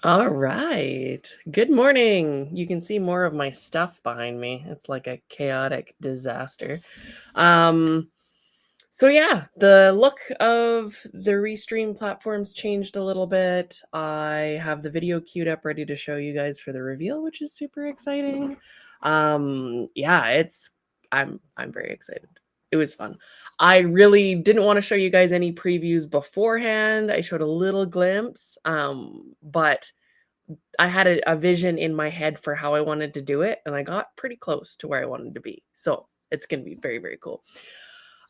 All right. Good morning. You can see more of my stuff behind me. It's like a chaotic disaster. Um, so yeah, the look of the Restream platforms changed a little bit. I have the video queued up ready to show you guys for the reveal, which is super exciting. Yeah, I'm very excited. It was fun. I really didn't want to show you guys any previews beforehand. I showed a little glimpse, but I had a vision in my head for how I wanted to do it, and I got pretty close to where I wanted to be. So it's going to be very, very cool.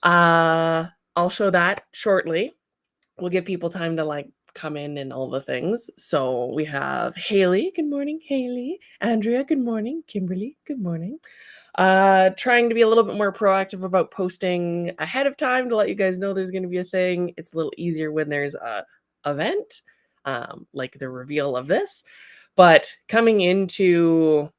Uh, I'll show that shortly. We'll give people time to like come in and all the things. So we have Haley. Good morning, Haley. Andrea. Good morning. Kimberly. Good morning. Trying to be a little bit more proactive about posting ahead of time to let you guys know there's going to be a thing. It's a little easier when there's a event, like the reveal of this. But coming into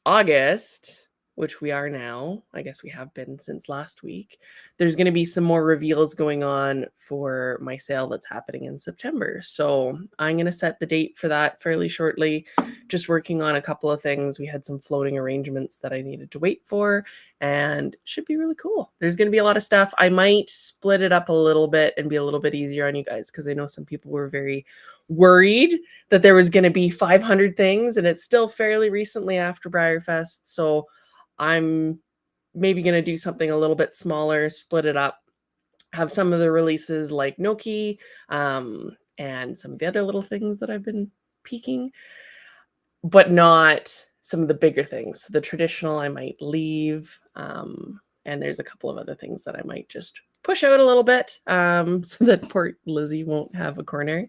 August, which we are now, I guess we have been since last week, there's going to be some more reveals going on for my sale that's happening in September. So I'm going to set the date for that fairly shortly. Just working on a couple of things. We had some floating arrangements that I needed to wait for, and should be really cool. There's going to be a lot of stuff. I might split it up a little bit and be a little bit easier on you guys because I know some people were very worried that there was going to be 500 things, and it's still fairly recently after Briarfest. So I'm maybe going to do something a little bit smaller, split it up, have some of the releases like Noki, and some of the other little things that I've been peeking, but not some of the bigger things. So the traditional I might leave, and there's a couple of other things that I might just push out a little bit, so that poor Lizzie won't have a corner.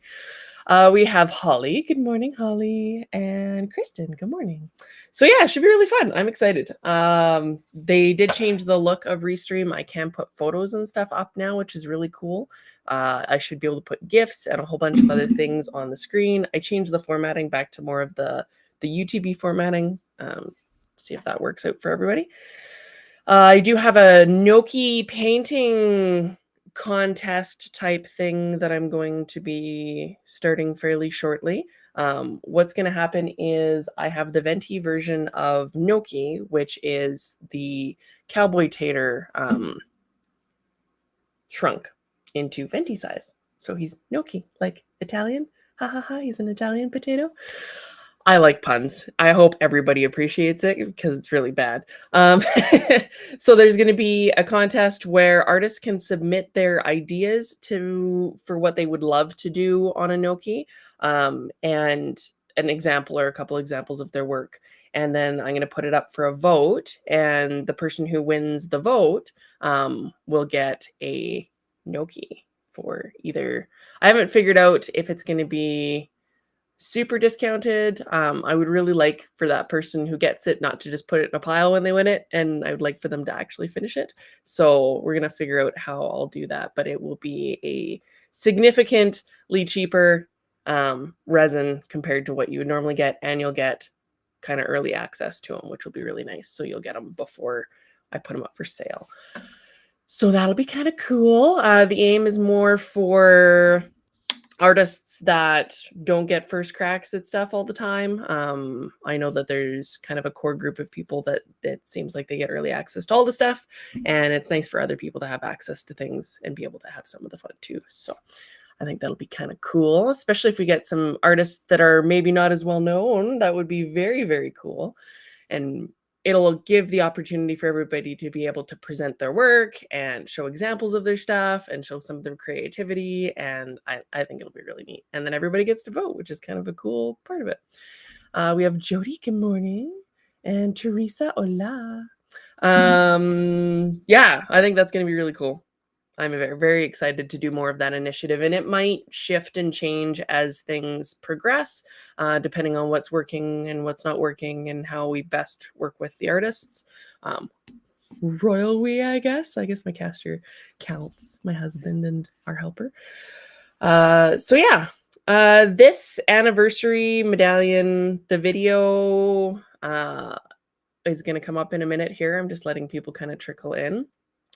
We have Holly. Good morning, Holly. And Kristen. Good morning. So yeah, it should be really fun. I'm excited. They did change the look of Restream. I can put photos and stuff up now, which is really cool. I should be able to put GIFs and a whole bunch of other things on the screen. I changed the formatting back to more of the YouTube formatting. See if that works out for everybody. I do have a Noki painting contest type thing that I'm going to be starting fairly shortly. What's going to happen is I have the venti version of Noki, which is the cowboy tater shrunk into venti size. So he's gnocchi, like Italian. Ha ha ha, he's an Italian potato. I like puns. I hope everybody appreciates it because it's really bad. Um, so there's going to be a contest where artists can submit their ideas for what they would love to do on a gnocchi, and an example or a couple examples of their work. And then I'm going to put it up for a vote, and the person who wins the vote will get a gnocchi for either. I haven't figured out if it's going to be super discounted. I would really like for that person who gets it not to just put it in a pile when they win it, and I would like for them to actually finish it. So we're going to figure out how I'll do that, but it will be a significantly cheaper resin compared to what you would normally get, and you'll get kind of early access to them, which will be really nice. So you'll get them before I put them up for sale. So that'll be kind of cool. The aim is more for artists that don't get first cracks at stuff all the time. I know that there's kind of a core group of people that seems like they get early access to all the stuff, and it's nice for other people to have access to things and be able to have some of the fun too. So I think that'll be kind of cool, especially if we get some artists that are maybe not as well known. That would be very, very cool. And it'll give the opportunity for everybody to be able to present their work and show examples of their stuff and show some of their creativity. And I think it'll be really neat. And then everybody gets to vote, which is kind of a cool part of it. We have Jody, good morning. And Teresa, hola. Yeah, I think that's going to be really cool. I'm very, very excited to do more of that initiative, and it might shift and change as things progress, depending on what's working and what's not working and how we best work with the artists. Royal we, I guess. I guess my caster counts, my husband and our helper. So yeah, this anniversary medallion, the video is going to come up in a minute here. I'm just letting people kind of trickle in.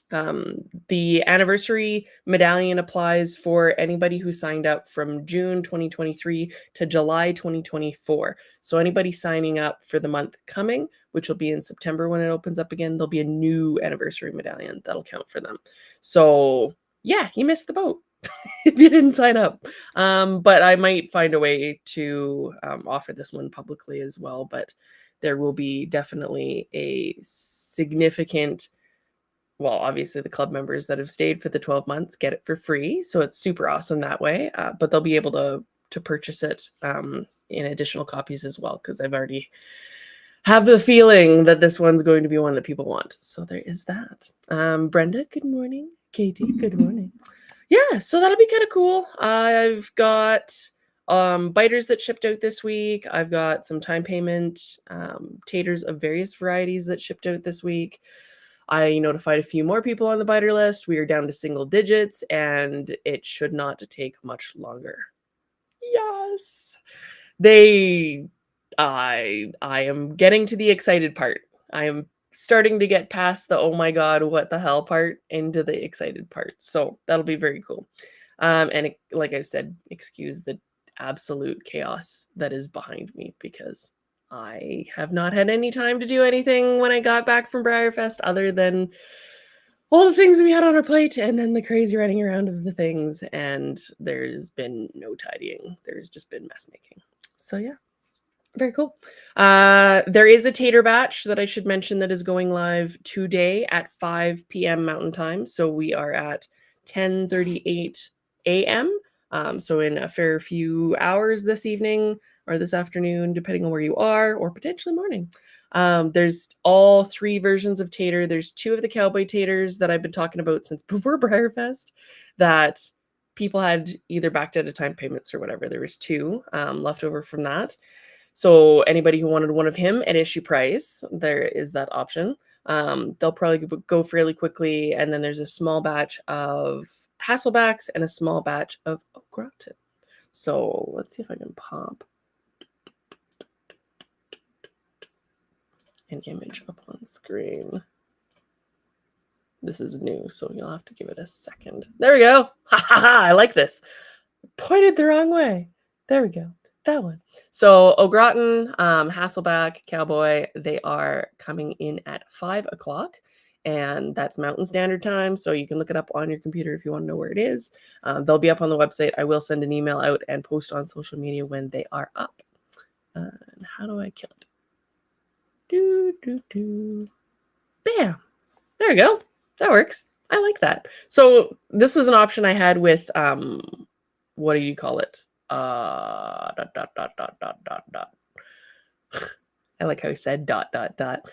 The anniversary medallion applies for anybody who signed up from June 2023 to July 2024. So anybody signing up for the month coming, which will be in September when it opens up again, there'll be a new anniversary medallion that'll count for them. So yeah, you missed the boat if you didn't sign up. But I might find a way to offer this one publicly as well. But there will be definitely a significant, well, obviously the club members that have stayed for the 12 months get it for free. So it's super awesome that way. But they'll be able to purchase it in additional copies as well, because I've already have the feeling that this one's going to be one that people want. So there is that. Brenda, good morning. Katie, good morning. Yeah, so that'll be kind of cool. I've got biters that shipped out this week. I've got some time payment taters of various varieties that shipped out this week. I notified a few more people on the biter list. We are down to single digits, and it should not take much longer. Yes. I am getting to the excited part. I am starting to get past the oh my god, what the hell part into the excited part. So that'll be very cool. Like I said, excuse the absolute chaos that is behind me, because I have not had any time to do anything when I got back from Briarfest other than all the things we had on our plate and then the crazy running around of the things. And there's been no tidying. There's just been mess making. So yeah, very cool. There is a tater batch that I should mention that is going live today at 5 p.m. Mountain Time. So we are at 10:38 a.m. So in a fair few hours this evening or this afternoon, depending on where you are, or potentially morning. There's all three versions of tater. There's two of the cowboy taters that I've been talking about since before Briarfest that people had either backed out of time payments or whatever. There was two left over from that. So anybody who wanted one of him at issue price, there is that option. They'll probably go fairly quickly. And then there's a small batch of Hasselbacks and a small batch of Au Gratin. So let's see if I can pop an image up on screen. This is new, so you'll have to give it a second. There we go. Ha ha ha, I like this. Pointed the wrong way. There we go. That one. So Au Gratin, Hasselback, Cowboy, they are coming in at 5 o'clock. And that's Mountain Standard Time. So you can look it up on your computer if you want to know where it is. They'll be up on the website. I will send an email out and post on social media when they are up. And how do I kill it? Bam. There we go. That works. I like that. So this was an option I had with, what do you call it? Dot, dot, dot, dot, dot, dot, dot. I like how he said dot, dot, dot.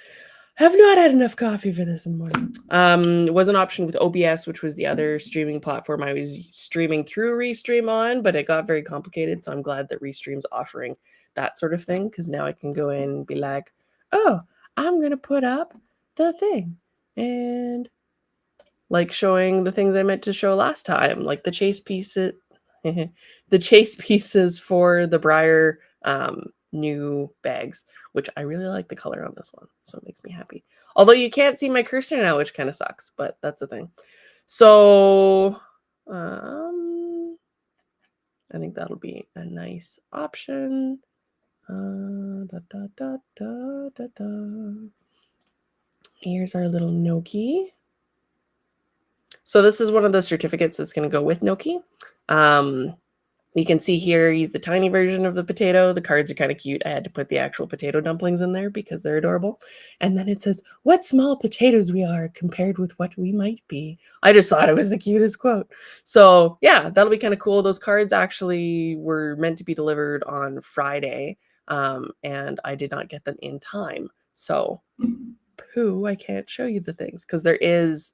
Have not had enough coffee for this in the morning. Was an option with OBS, which was the other streaming platform I was streaming through Restream on, but it got very complicated. So I'm glad that Restream's offering that sort of thing, because now I can go in and be like, oh, I'm going to put up the thing. And like showing the things I meant to show last time, like the chase pieces, the chase pieces for the Briar new bags, which I really like the color on this one. So it makes me happy. Although you can't see my cursor now, which kind of sucks, but that's the thing. So I think that'll be a nice option. Here's our little Noki. So this is one of the certificates that's going to go with Noki. You can see here, he's the tiny version of the potato. The cards are kind of cute. I had to put the actual potato dumplings in there because they're adorable. And then it says, what small potatoes we are compared with what we might be. I just thought it was the cutest quote. So yeah, that'll be kind of cool. Those cards actually were meant to be delivered on Friday. And I did not get them in time. So I can't show you the things because there is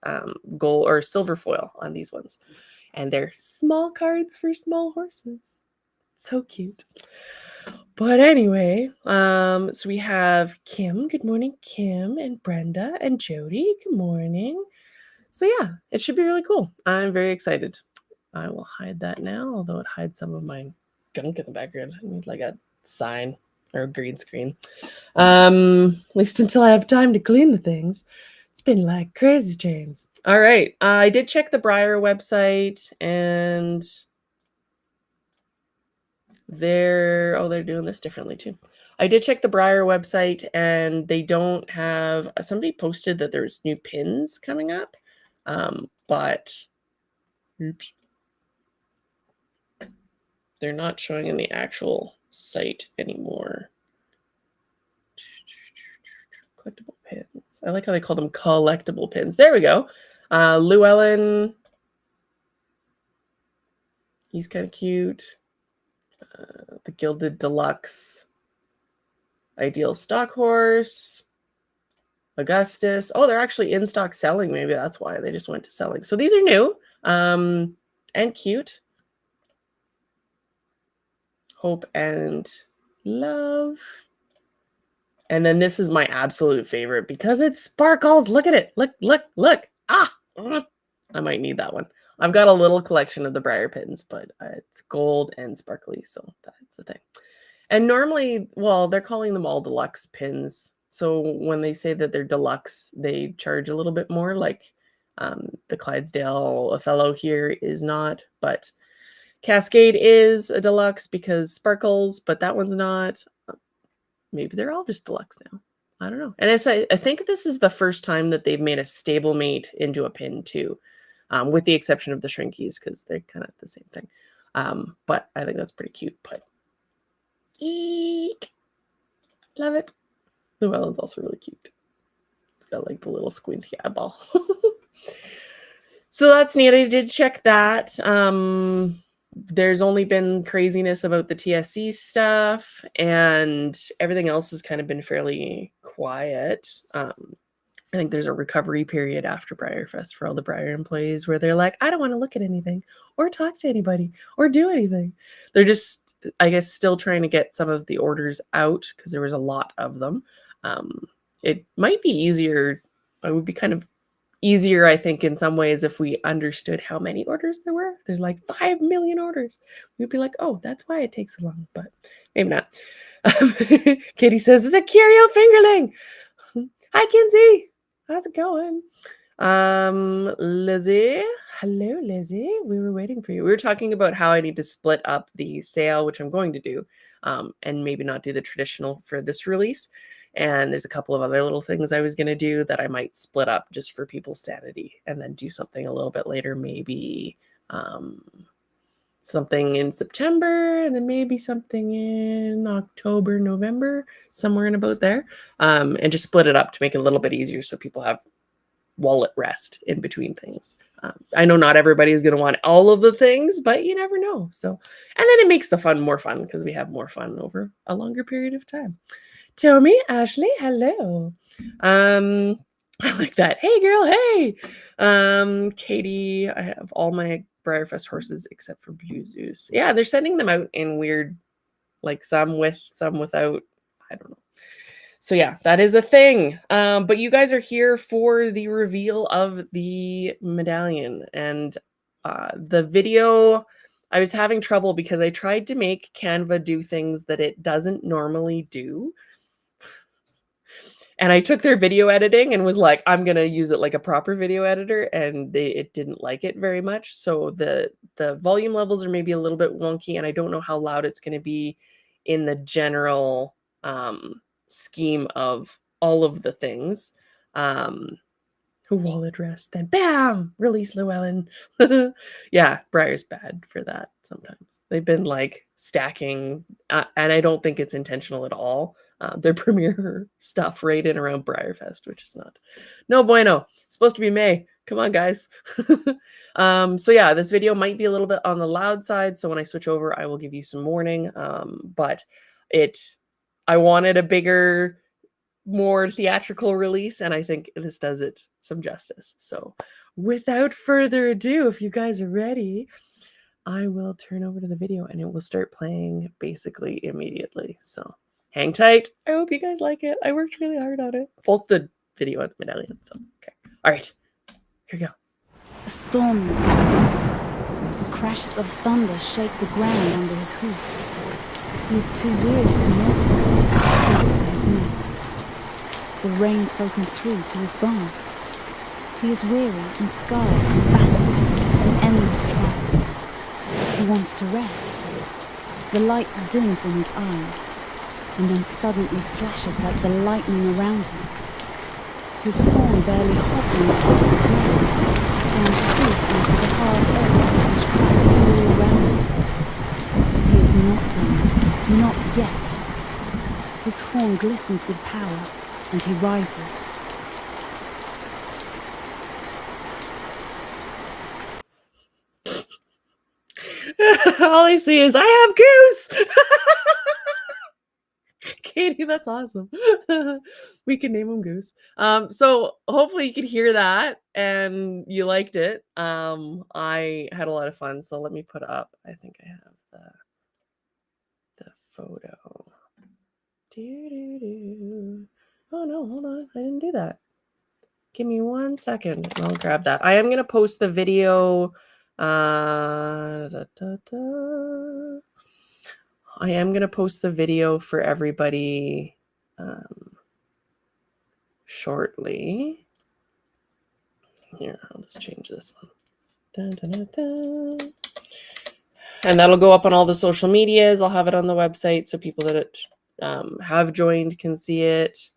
gold or silver foil on these ones. And they're small cards for small horses. So cute. But anyway, so we have Kim. Good morning, Kim, and Brenda and Jody. Good morning. So yeah, it should be really cool. I'm very excited. I will hide that now, although it hides some of my gunk in the background. I need like a sign or a green screen. At least until I have time to clean the things. It's been like crazy trains. All right. I did check the Briar website, and they're doing this differently too. I did check the Briar website, and they don't have. Somebody posted that there's new pins coming up, but oops, they're not showing in the actual site anymore. Collectible pins. I like how they call them collectible pins. There we go. Llewellyn. He's kind of cute. The Gilded Deluxe. Ideal Stock Horse. Augustus. Oh, they're actually in stock selling. Maybe that's why they just went to selling. So these are new and cute. Hope and Love. And then this is my absolute favorite because it sparkles. Look at it. Look, look, look. Ah, I might need that one. I've got a little collection of the Briar pins, but it's gold and sparkly, so that's the thing. And normally, well, they're calling them all deluxe pins. So when they say that they're deluxe, they charge a little bit more, like the Clydesdale Othello here is not, but Cascade is a deluxe because sparkles, but that one's not. Maybe they're all just deluxe now. I don't know. And I think this is the first time that they've made a stablemate into a pin too, with the exception of the Shrinkies because they're kind of the same thing. But I think that's pretty cute. But eek, love it. Llewellyn's also really cute. It's got like the little squinty eyeball. So that's neat. I did check that. There's only been craziness about the TSC stuff, and everything else has kind of been fairly quiet. I think there's a recovery period after Briarfest for all the Briar employees where they're like, I don't want to look at anything or talk to anybody or do anything. They're just, I guess, still trying to get some of the orders out because there was a lot of them. It might be easier. It would be kind of easier, I think, in some ways, if we understood how many orders there were. If there's like 5 million orders, we'd be like, oh, that's why it takes so long, but maybe not. Katie says, it's a curio fingerling. Hi, Kinsey. How's it going? Lizzie. Hello, Lizzie. We were waiting for you. We were talking about how I need to split up the sale, which I'm going to do, and maybe not do the traditional for this release. And there's a couple of other little things I was going to do that I might split up just for people's sanity and then do something a little bit later, maybe something in September and then maybe something in October, November, somewhere in about there, and just split it up to make it a little bit easier so people have wallet rest in between things. I know not everybody is going to want all of the things, but you never know. So, and then it makes the fun more fun because we have more fun over a longer period of time. Tommy, Ashley, hello. I like that. Hey, girl, hey. Katie, I have all my Briarfest horses except for Blue Zeus. Yeah, they're sending them out in weird, like some with, some without. I don't know. So yeah, that is a thing. But you guys are here for the reveal of the medallion. And the video, I was having trouble because I tried to make Canva do things that it doesn't normally do. And I took their video editing and was like, I'm going to use it like a proper video editor. And it didn't like it very much. So the volume levels are maybe a little bit wonky. And I don't know how loud it's going to be in the general scheme of all of the things. Wallet rest, then bam, release Llewellyn. Yeah, Briar's bad for that sometimes. They've been like stacking, and I don't think it's intentional at all. Their premiere stuff right in around Briarfest, which is no bueno. It's supposed to be May. Come on, guys. So yeah, this video might be a little bit on the loud side. So when I switch over, I will give you some warning. But I wanted a bigger, more theatrical release, and I think this does it some justice. So without further ado, if you guys are ready, I will turn over to the video and it will start playing basically immediately. So hang tight. I hope you guys like it. I worked really hard on it. Both the video and the medallion. So okay. All right. Here we go. A storm moves. The crashes of thunder shake the ground under his hooves. He is too weary to notice as he falls to his knees. The rain soaking through to his bones. He is weary and scarred from battles and endless trials. He wants to rest. The light dims in his eyes, and then suddenly flashes like the lightning around him. His horn barely hovering above the ground, slams hoof into the hard earth which cracks all around him. He is not done, not yet. His horn glistens with power, and he rises. All I see is, I have goose! Katie, that's awesome. We can name him Goose. So hopefully you could hear that and you liked it. I had a lot of fun, so let me put up. I think I have the photo. Oh no, hold on. I didn't do that. Give me 1 second and I'll grab that. I am gonna post the video. I am gonna post the video for everybody shortly. Here, I'll just change this one. Dun, dun, dun, dun. And that'll go up on all the social medias. I'll have it on the website so people that have joined can see it.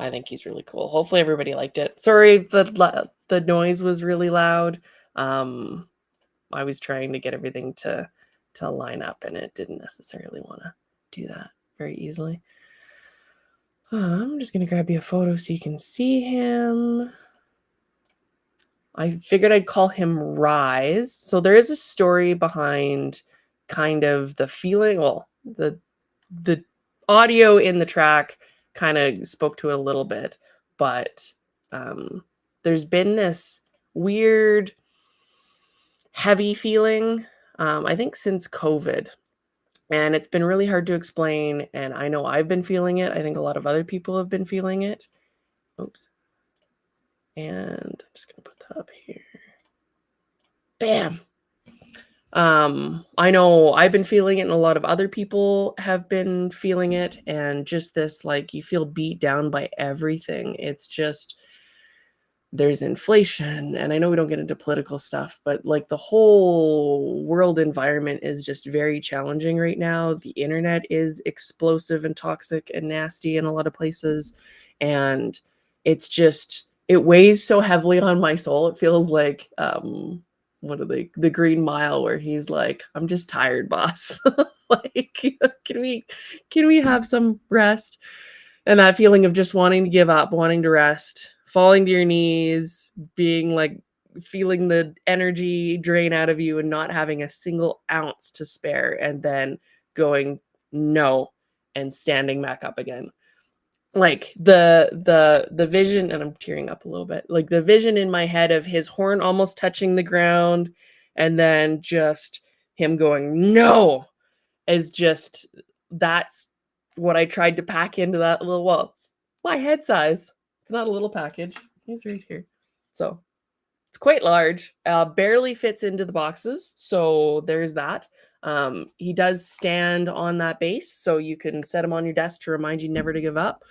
I think he's really cool. Hopefully everybody liked it. Sorry, the noise was really loud. I was trying to get everything to line up, and it didn't necessarily want to do that very easily. I'm just going to grab you a photo so you can see him. I figured I'd call him Rise. So there is a story behind kind of the feeling. Well, the audio in the track kind of spoke to it a little bit, but there's been this weird, heavy feeling, I think since COVID. And it's been really hard to explain. And I know I've been feeling it. I think a lot of other people have been feeling it. Oops. And I'm just going to put that up here. Bam. I know I've been feeling it and a lot of other people have been feeling it. And just this, like, you feel beat down by everything. It's just, there's inflation, and I know we don't get into political stuff, but like the whole world environment is just very challenging right now. The internet is explosive and toxic and nasty in a lot of places, and it's just, it weighs so heavily on my soul. It feels like what are they, the Green Mile, where he's like, I'm just tired, boss. Like, can we have some rest? And that feeling of just wanting to give up, wanting to rest, falling to your knees, being like, feeling the energy drain out of you and not having a single ounce to spare, and then going, no, and standing back up again. Like the vision, and I'm tearing up a little bit, like the vision in my head of his horn almost touching the ground, and then just him going, no, is just, that's what I tried to pack into that little, well, it's my head size. It's not a little package. He's right here. So it's quite large, barely fits into the boxes. So there's that. He does stand on that base, so you can set him on your desk to remind you never to give up,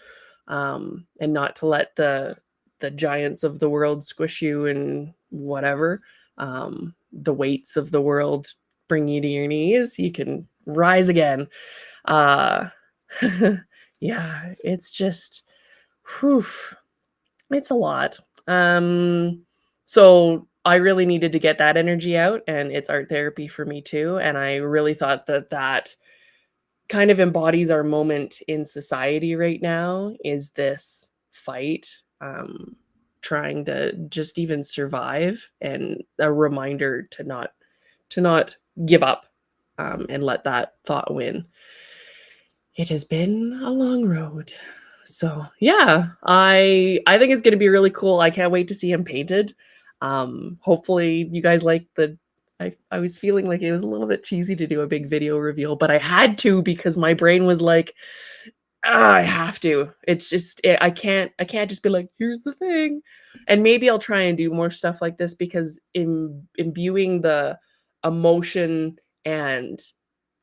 and not to let the giants of the world squish you and whatever. The weights of the world bring you to your knees. You can rise again. Yeah, it's just, whew, it's a lot. So I really needed to get that energy out, and it's art therapy for me too. And I really thought that kind of embodies our moment in society right now, is this fight, trying to just even survive, and a reminder to not give up, and let that thought win. It has been a long road. So yeah, I think it's going to be really cool. I can't wait to see him painted. Hopefully you guys like I was feeling like it was a little bit cheesy to do a big video reveal, but I had to, because my brain was like, I have to. It's just, I can't just be like, here's the thing. And maybe I'll try and do more stuff like this, because imbuing the emotion and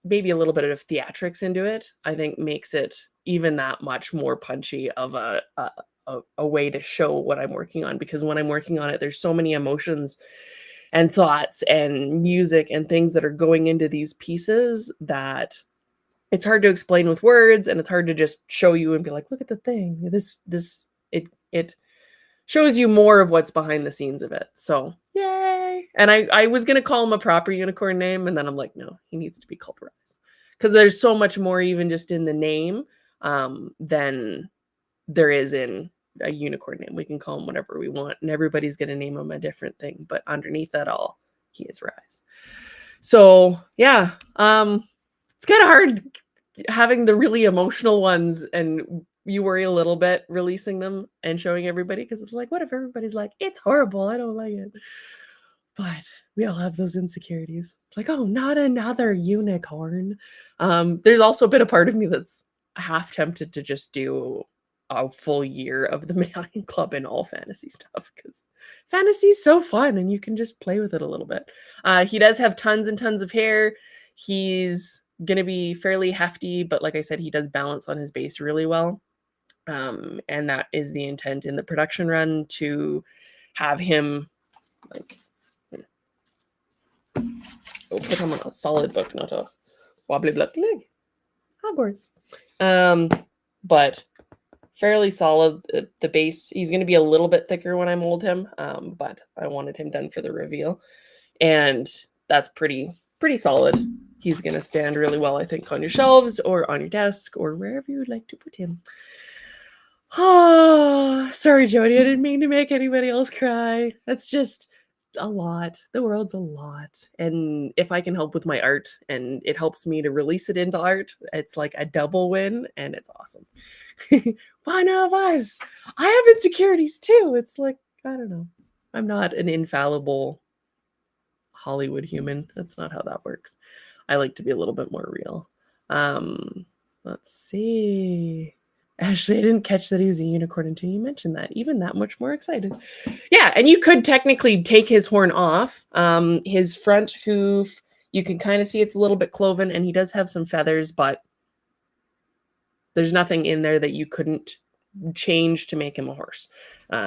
maybe a little bit of theatrics into it, I think makes it even that much more punchy of a way to show what I'm working on, because when I'm working on it, there's so many emotions and thoughts and music and things that are going into these pieces that it's hard to explain with words, and it's hard to just show you and be like, look at the thing. It shows you more of what's behind the scenes of it. So yay. And I was gonna call him a proper unicorn name, and then I'm like, no, he needs to be called Rise. Because there's so much more even just in the name than there is in a unicorn name. We can call him whatever we want, and everybody's gonna name him a different thing. But underneath that all, he is Rise. So yeah, it's kind of hard having the really emotional ones, and you worry a little bit releasing them and showing everybody, because it's like, what if everybody's like, it's horrible, I don't like it. But we all have those insecurities. It's like, oh, not another unicorn. There's also been a part of me that's half tempted to just do a full year of the Medallion Club and all fantasy stuff, because fantasy is so fun and you can just play with it a little bit. He does have tons and tons of hair. He's going to be fairly hefty, but like I said, he does balance on his base really well. And that is the intent in the production run, to have him like, put him on a solid book, not a wobbly block leg. Hogwarts. But fairly solid. The base, he's going to be a little bit thicker when I mold him, but I wanted him done for the reveal, and that's pretty solid. He's going to stand really well, I think, on your shelves or on your desk or wherever you would like to put him. Oh, sorry, Jody. I didn't mean to make anybody else cry. That's just a lot. The world's a lot. And if I can help with my art and it helps me to release it into art, it's like a double win, and it's awesome. One of us. I have insecurities too. It's like, I don't know. I'm not an infallible Hollywood human. That's not how that works. I like to be a little bit more real. Let's see. Ashley, I didn't catch that he was a unicorn until you mentioned that. Even that much more excited. Yeah, and you could technically take his horn off. His front hoof, you can kind of see it's a little bit cloven, and he does have some feathers, but there's nothing in there that you couldn't change to make him a horse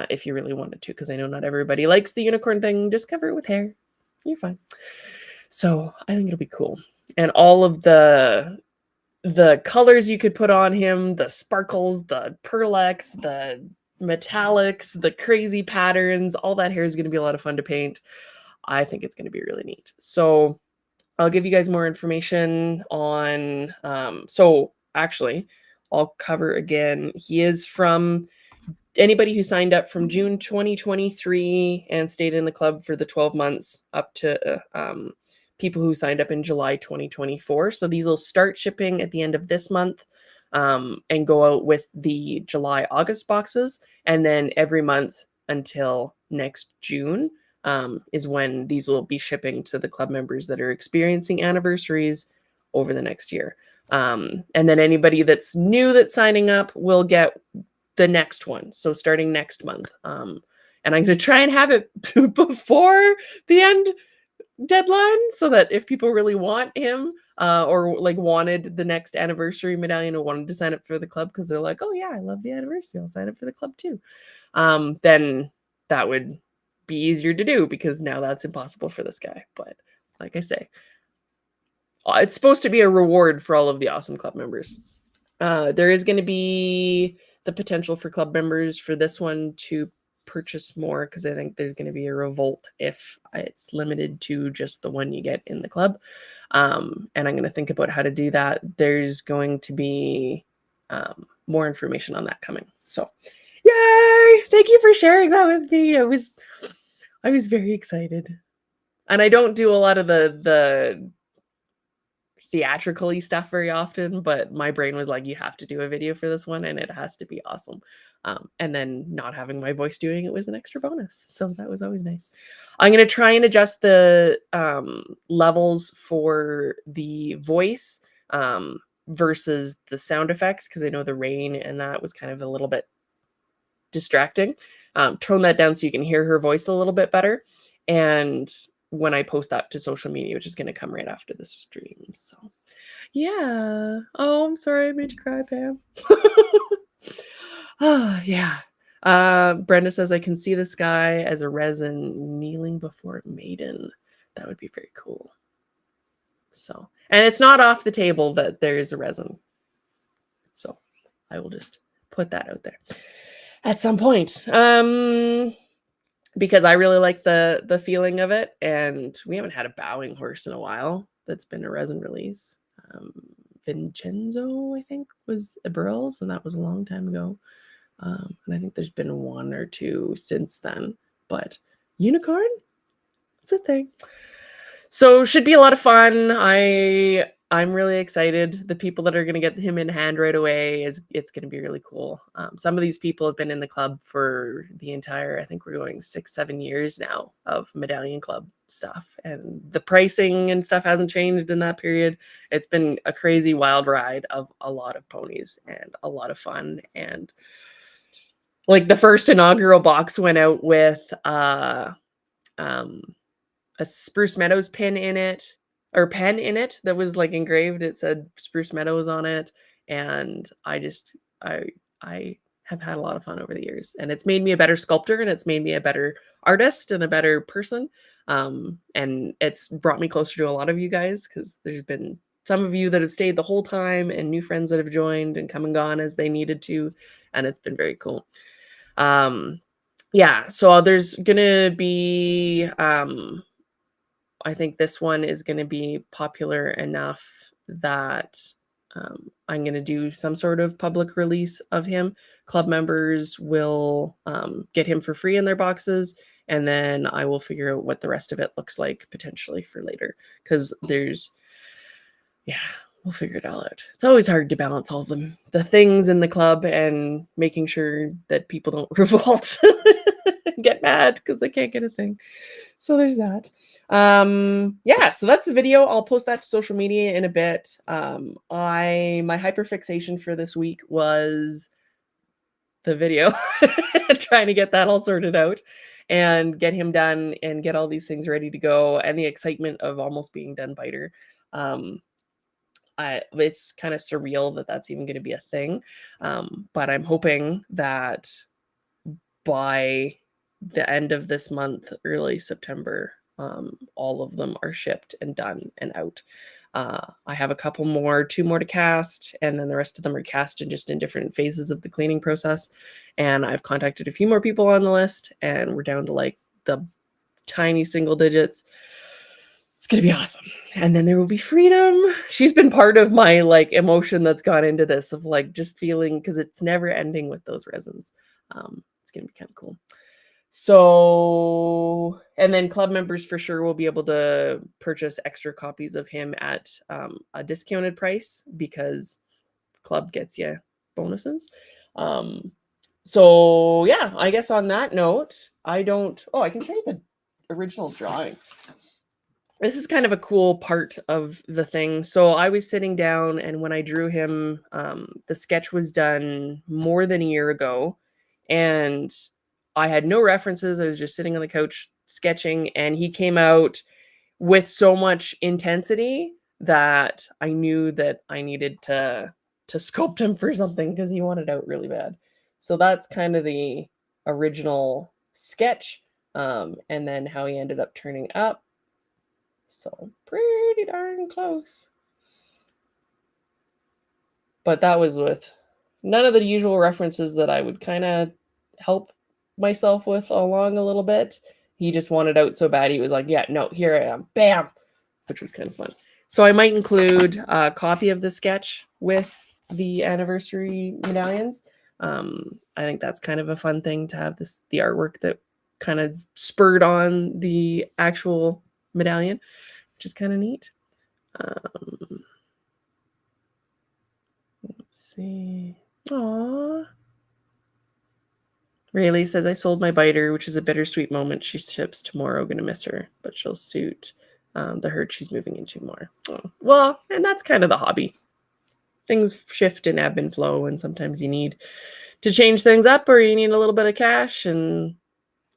if you really wanted to, because I know not everybody likes the unicorn thing. Just cover it with hair. You're fine. So I think it'll be cool. And all of the colors you could put on him, the sparkles, the perlex, the metallics, the crazy patterns, all that hair is going to be a lot of fun to paint. I think it's going to be really neat. So I'll give you guys more information on, so actually I'll cover again. He is from anybody who signed up from June 2023 and stayed in the club for the 12 months up to people who signed up in July 2024. So these will start shipping at the end of this month and go out with the July-August boxes. And then every month until next June is when these will be shipping to the club members that are experiencing anniversaries over the next year. And then anybody that's new that's signing up will get the next one. So starting next month. And I'm going to try and have it before the end deadline, so that if people really want him or like wanted the next anniversary medallion or wanted to sign up for the club because they're like, oh yeah, I love the anniversary, I'll sign up for the club too, then that would be easier to do, because now that's impossible for this guy. But like I say, it's supposed to be a reward for all of the awesome club members. There is going to be the potential for club members for this one to purchase more, because I think there's going to be a revolt if it's limited to just the one you get in the club. And I'm going to think about how to do that. There's going to be more information on that coming. So yay! Thank you for sharing that with me. I was very excited. And I don't do a lot of the theatrically stuff very often, but my brain was like, you have to do a video for this one and it has to be awesome. And then not having my voice doing it was an extra bonus. So that was always nice. I'm going to try and adjust the levels for the voice versus the sound effects, because I know the rain and that was kind of a little bit distracting. Tone that down so you can hear her voice a little bit better. And when I post that to social media, which is going to come right after the stream. So yeah. Oh, I'm sorry I made you cry, Pam. Yeah. Brenda says, I can see this guy as a resin kneeling before Maiden. That would be very cool. So, and it's not off the table that there is a resin. So I will just put that out there at some point. Because I really like the feeling of it, and we haven't had a bowing horse in a while that's been a resin release. Vincenzo, I think, was a Burls, and that was a long time ago. And I think there's been one or two since then, but unicorn, it's a thing. So should be a lot of fun. I'm really excited. The people that are going to get him in hand right away it's going to be really cool. Some of these people have been in the club for the entire, I think we're going 6-7 years now of Medallion Club stuff, and the pricing and stuff hasn't changed in that period. It's been a crazy wild ride of a lot of ponies and a lot of fun. And like the first inaugural box went out with a Spruce Meadows pin in it, or pen in it, that was like engraved. It said Spruce Meadows on it. And I have had a lot of fun over the years, and it's made me a better sculptor, and it's made me a better artist and a better person. And it's brought me closer to a lot of you guys, because there's been some of you that have stayed the whole time, and new friends that have joined and come and gone as they needed to. And it's been very cool. Yeah, so there's gonna be I think this one is going to be popular enough that I'm going to do some sort of public release of him. Club members will get him for free in their boxes, and then I will figure out what the rest of it looks like potentially for later, because we'll figure it all out. It's always hard to balance all of them, the things in the club, and making sure that people don't revolt and get mad because they can't get a thing. So there's that. Yeah, so that's the video. I'll post that to social media in a bit. My hyperfixation for this week was the video, trying to get that all sorted out and get him done and get all these things ready to go, and the excitement of almost being done biter. It's kind of surreal that that's even going to be a thing. But I'm hoping that by the end of this month, early September, all of them are shipped and done and out. I have a couple more, 2 more to cast, and then the rest of them are cast and just in different phases of the cleaning process. And I've contacted a few more people on the list, and we're down to like the tiny single digits. It's going to be awesome. And then there will be freedom. She's been part of my like emotion that's gone into this, of like just feeling, because it's never ending with those resins. It's going to be kind of cool. So, and then club members for sure will be able to purchase extra copies of him at a discounted price, because club gets you bonuses. So yeah, I guess on that note, I can show you the original drawing. This is kind of a cool part of the thing. So I was sitting down, and when I drew him, the sketch was done more than a year ago, and I had no references. I was just sitting on the couch sketching, and he came out with so much intensity that I knew that I needed to sculpt him for something, because he wanted out really bad. So that's kind of the original sketch, and then how he ended up turning up. So pretty darn close. But that was with none of the usual references that I would kind of help myself with along a little bit. He just wanted out so bad. He was like, yeah, no, here I am. Bam! Which was kind of fun. So I might include a copy of the sketch with the anniversary medallions. I think that's kind of a fun thing to have the artwork that kind of spurred on the actual medallion, which is kind of neat. Let's see. Aww. Rayleigh says, I sold my biter, which is a bittersweet moment. She ships tomorrow. Gonna miss her, but she'll suit the herd she's moving into more. Oh. Well, and that's kind of the hobby. Things shift and ebb and flow, and sometimes you need to change things up, or you need a little bit of cash, and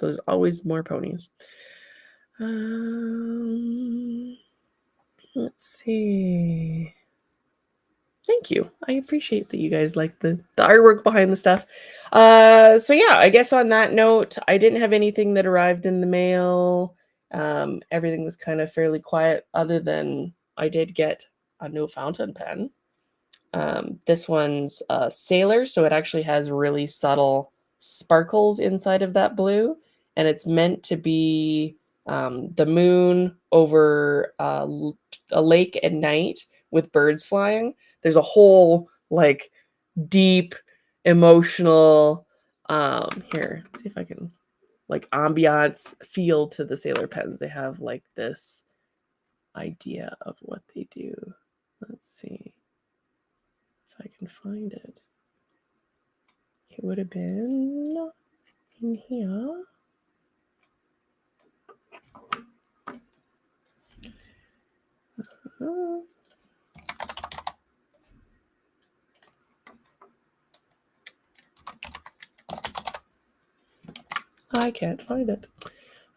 there's always more ponies. Let's see. Thank you. I appreciate that you guys like the artwork behind the stuff. So yeah, I guess on that note, I didn't have anything that arrived in the mail. Everything was kind of fairly quiet, other than I did get a new fountain pen. This one's a sailor, so it actually has really subtle sparkles inside of that blue, and it's meant to be the moon over a lake at night with birds flying. There's a whole like deep emotional here, let's see if I can like ambiance feel to the sailor pens. They have like this idea of what they do. Let's see if I can find it. It would have been in here. I can't find it.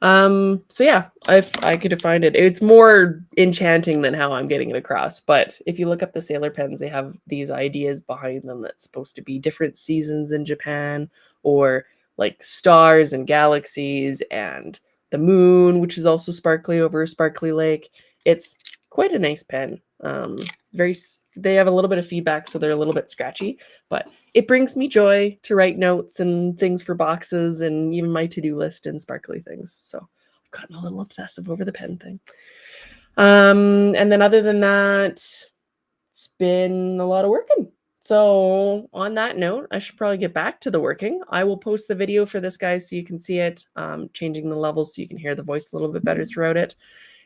So yeah, if I could find it, it's more enchanting than how I'm getting it across. But if you look up the sailor pens, they have these ideas behind them that's supposed to be different seasons in Japan, or like stars and galaxies and the moon, which is also sparkly over a sparkly lake. It's quite a nice pen. They have a little bit of feedback, so they're a little bit scratchy, but it brings me joy to write notes and things for boxes and even my to-do list and sparkly things. So I've gotten a little obsessive over the pen thing. And then other than that, it's been a lot of working. So on that note, I should probably get back to the working. I will post the video for this, guys, so you can see it, changing the levels so you can hear the voice a little bit better throughout it.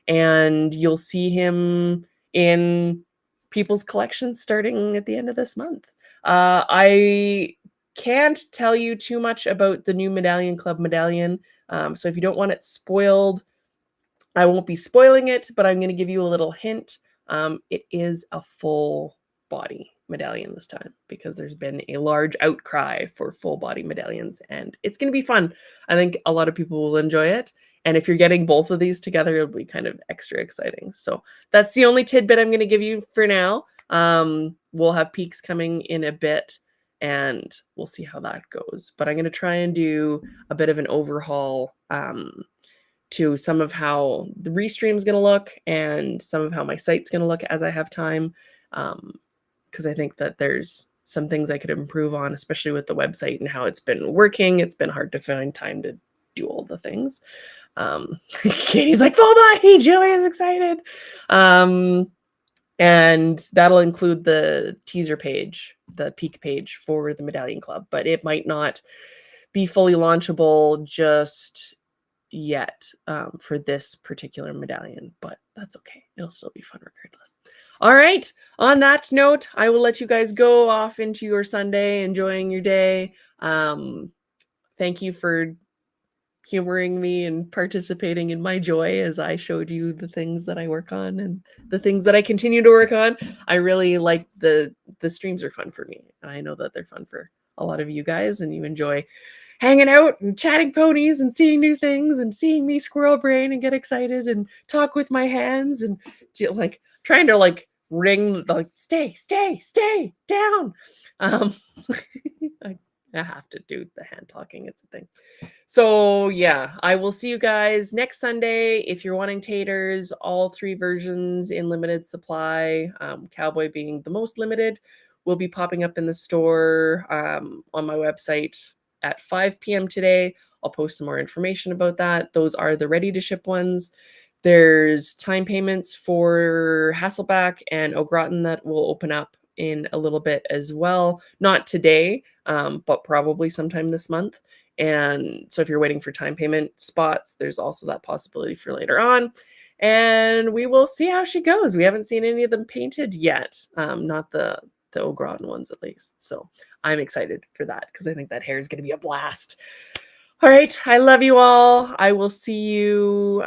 And you'll see him in people's collections starting at the end of this month. I can't tell you too much about the new Medallion Club Medallion. So if you don't want it spoiled, I won't be spoiling it, but I'm going to give you a little hint. It is a full body medallion this time, because there's been a large outcry for full body medallions, and it's going to be fun. I think a lot of people will enjoy it. And if you're getting both of these together, it'll be kind of extra exciting. So that's the only tidbit I'm going to give you for now. We'll have peaks coming in a bit, and we'll see how that goes. But I'm going to try and do a bit of an overhaul to some of how the restream is going to look and some of how my site's going to look as I have time. Because I think that there's some things I could improve on, especially with the website and how it's been working. It's been hard to find time to do all the things. Katie's like, full body, Julie is excited. And that'll include the teaser page, the peak page for the Medallion Club, but it might not be fully launchable just yet for this particular medallion, but that's okay. It'll still be fun regardless. All right. On that note, I will let you guys go off into your Sunday, enjoying your day. Thank you for humoring me and participating in my joy as I showed you the things that I work on and the things that I continue to work on. I really like the streams are fun for me, and I know that they're fun for a lot of you guys, and you enjoy hanging out and chatting ponies and seeing new things and seeing me squirrel brain and get excited and talk with my hands and like trying to like ring the like, stay down. I have to do the hand talking. It's a thing. So yeah, I will see you guys next Sunday. If you're wanting taters, all 3 versions in limited supply, Cowboy being the most limited, will be popping up in the store on my website at 5 p.m. today. I'll post some more information about that. Those are the ready to ship ones. There's time payments for Hasselback and Au Gratin that will open up in a little bit as well. Not today, but probably sometime this month. And so if you're waiting for time payment spots, there's also that possibility for later on. And we will see how she goes. We haven't seen any of them painted yet. Not the Au Gratin ones at least. So I'm excited for that because I think that hair is going to be a blast. All right. I love you all. I will see you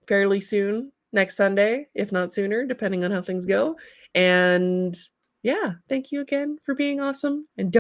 fairly soon next Sunday, if not sooner, depending on how things go. And yeah, thank you again for being awesome. And don't